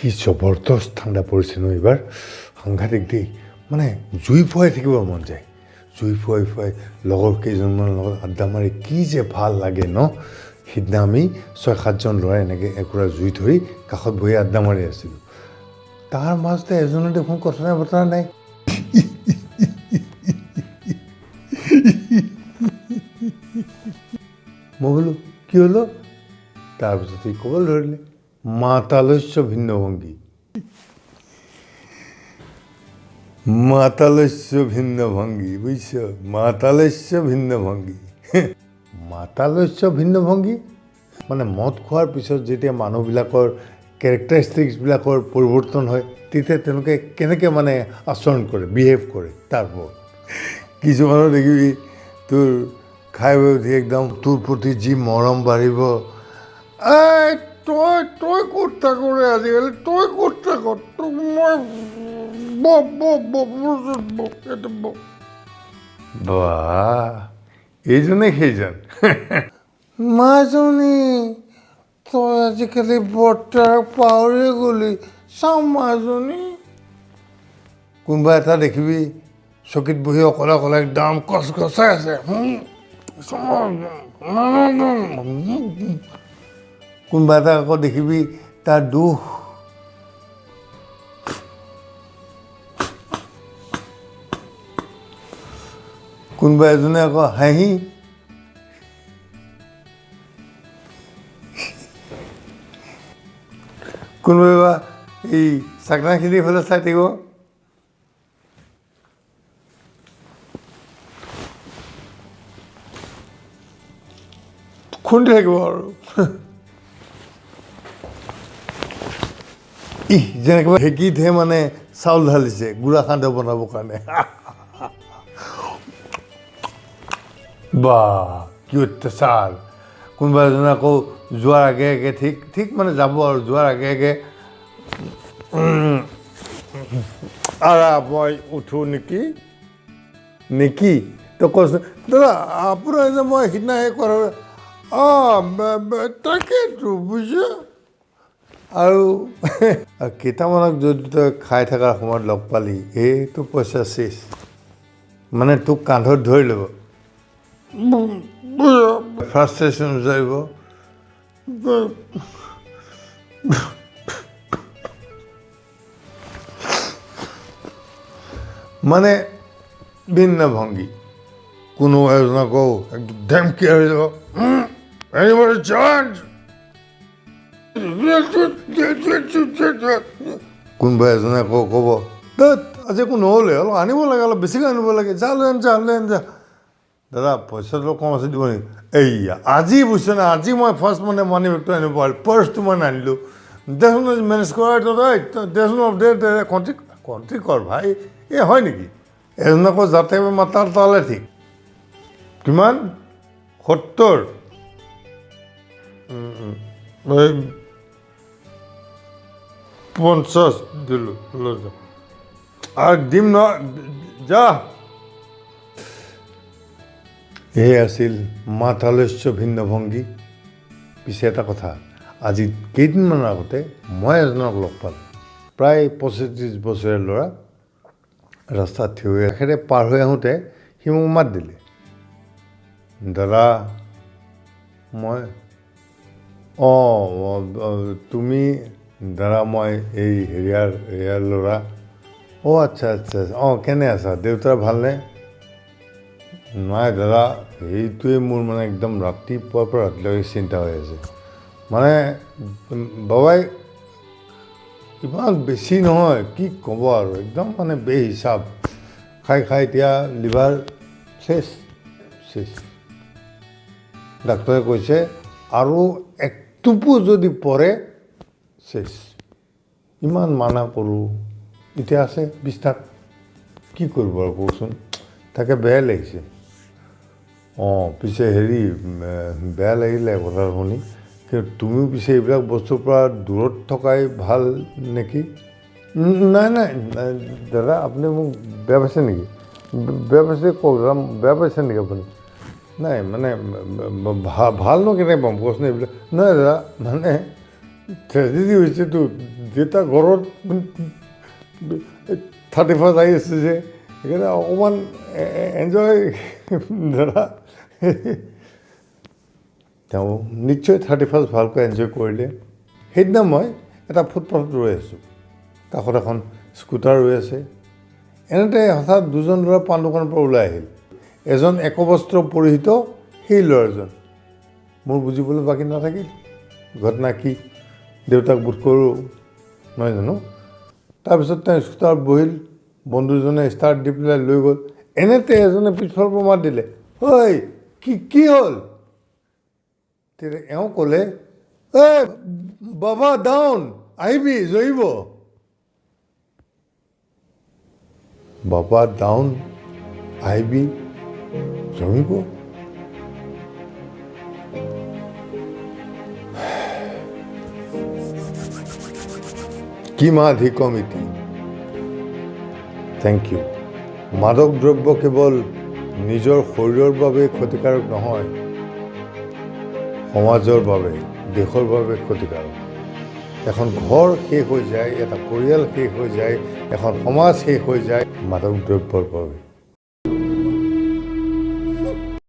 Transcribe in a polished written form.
কি জবৰদস্ত ঠাণ্ডা পৰিছে ন এইবাৰ সাংঘাতিক দেই মানে জুই ফুৱাই থাকিব মন যায় জুই ফুৱাই লগৰ কেইজনমানৰ লগত আড্ডা মাৰি কি যে ভাল লাগে ন সিদিনা আমি 6-7জন ল'ৰাই এনেকৈ একুৰা জুই ধৰি কাষত বহি আড্ডা মাৰি আছিলোঁ তাৰ মাজতে এজনৰ দেখোন কথা নাই বতৰা নাই মই বোলো কি হলো তাৰপিছত সি ক'বলৈ ধৰিলে মাতালস্য ভিন্ন ভংগী বুজিছ মাতালস্য ভিন্ন ভংগী মানে মদ খোৱাৰ পিছত যেতিয়া মানুহবিলাকৰ কেৰেক্টাৰিষ্টিক্সবিলাকৰ পৰিৱৰ্তন হয় তেতিয়া তেওঁলোকে কেনেকৈ মানে আচৰণ কৰে বিহেভ কৰে তাৰ ওপৰত কিছুমানৰ দেখিবি তোৰ খাই বৈ উঠি একদম তোৰ প্ৰতি যি মৰম বাঢ়িব তই ক'ত থাকোঁ আজিকালি তই ক'ত থাক তোক মই বাহ এইজনে সেইজন মাজনী তই আজিকালি বৰ্তাক পাহৰি গ'লি চাওঁ মাজনী কোনোবা এটা দেখিবি চকীত বহি অকলে অকলে একদম কচকচাই আছে কোনোবা এটা আকৌ দেখিবি তাৰ দুখ কোনোবা এজনে আকৌ হাঁহি কোনোবাই বা এই চাকনাখিনিৰ ফালে চাই থাকিব খুন্দি থাকিব আৰু যেনেকৈ ঢেঁকীতহে মানে চাউল ঢালিছে গুড়া সান্দহ বনাবৰ কাৰণে বা কি অত্যাচাৰ কোনোবা এজনে আকৌ যোৱাৰ আগে আগে ঠিক মানে যাব আৰু যোৱাৰ আগে আগে মই উঠোঁ নেকি তই কৈছোঁ দাদা আপোনাৰ যে মই সিদিনা সেই কৰা তাকেতো বুজিছ আৰু কেইটামানক যদি তই খাই থকাৰ সময়ত লগ পালি এইটো পইচা চেচ মানে তোক কান্ধত ধৰি ল'ব ফ্ৰাষ্ট্ৰেশ্যন বিচাৰিব মানে ভিন্ন ভংগী কোনো এজন আকৌ একদম ধেমকি হৈ যাব কোনোবা এজনে আকৌ ক'ব আজি একো নহ'লে অলপ আনিব লাগে অলপ বেছিকৈ আনিব লাগে যা লৈ আন যা দাদা পইচাটো কম আছে দিব নেকি এইয়া আজি বুজিছ না আজি মই ফাৰ্ষ্ট মানে মানি বেগটো আনিব পাৰিলোঁ পাৰ্চটো মই নানিলোঁ দেচোন মেনেজ কৰা দেচোন কণ্ট্ৰি কৰ ভাই এই হয় নেকি এজন আকৌ যাতে মাতাৰ তালে ঠিক কিমান 70 50 দিলোঁ লৈ যা আৰু দিম ন যা এই আছিল মাতালস্য ভিন্ন ভংগী পিছে এটা কথা আজি কেইদিনমানৰ আগতে মই এজনক লগ পালোঁ প্ৰায় 35 বছৰীয়া ল'ৰা ৰাস্তাত থিয় হৈ একেবাৰে পাৰ হৈ আহোঁতে সি মোক মাত দিলে দাদা মই তুমি দাদা মই এই হেৰিয়াৰ ল'ৰা আচ্ছা কেনে আছা দেউতাৰ ভালনে নাই দাদা সেইটোৱে মোৰ মানে একদম ৰাতিপুৱাৰ পৰা ৰাতিলৈকে চিন্তা হৈ আছে মানে বাবাই ইমান বেছি নহয় কি ক'ব আৰু একদম মানে বেহিচাপ খাই এতিয়া লিভাৰ চেচ ডাক্তৰে কৈছে আৰু একটুপো যদি পৰে চেচ ইমান মানা কৰোঁ এতিয়া আছে বিস্তাৰ কি কৰিব আৰু কওকচোন তাকে বেয়া লাগিছে পিছে হেৰি বেয়া লাগিলে কথা শুনি কিন্তু তুমিও পিছে এইবিলাক বস্তুৰ পৰা দূৰত থকাই ভাল নেকি নাই দাদা আপুনি মোক বেয়া পাইছে নেকি বেয়া পাইছে কওক দাদা বেয়া পাইছে নেকি আপুনি নাই মানে ভালনো কেনেকৈ পাম কওকচোন এইবিলাক নাই দাদা মানে ট্ৰেজেডি হৈছেতো দেউতা ঘৰত 31st আহি আছে যে সেইকাৰণে অকণমান এনজয় ধৰা তেওঁ নিশ্চয় 31st ভালকৈ এনজয় কৰিলে সেইদিনা মই এটা ফুটপাথত ৰৈ আছোঁ কাষত এখন স্কুটাৰ ৰৈ আছে এনেতে হঠাৎ দুজন ল'ৰা পাণ দোকানৰ পৰা ওলাই আহিল এজন একবস্ত্ৰ পৰিহিত সেই ল'ৰাজন মোৰ বুজিবলৈ বাকী নাথাকিল ঘটনা কি দেউতাক বোধ কৰোঁ নহয় জানো তাৰপিছত তেওঁ স্কুটাৰত বহিল বন্ধুজনে ষ্টাৰ্ট দি পেলাই লৈ গ'ল এনেতে এজনে পিছফালৰ পৰা মাত দিলে ঐ কি হ'ল তেতিয়া এওঁ ক'লে ঐ বাবা ডাউন আহিবি জৰিব বাবা ডাউন আহিবি জমিব কিমাধিকম ইতি থেংক ইউ মাদক দ্ৰব্য কেৱল নিজৰ শৰীৰৰ বাবে ক্ষতিকাৰক নহয় সমাজৰ বাবে দেশৰ বাবে ক্ষতিকাৰক এখন ঘৰ শেষ হৈ যায় এটা পৰিয়াল শেষ হৈ যায় এখন সমাজ শেষ হৈ যায় মাদক দ্ৰব্যৰ বাবে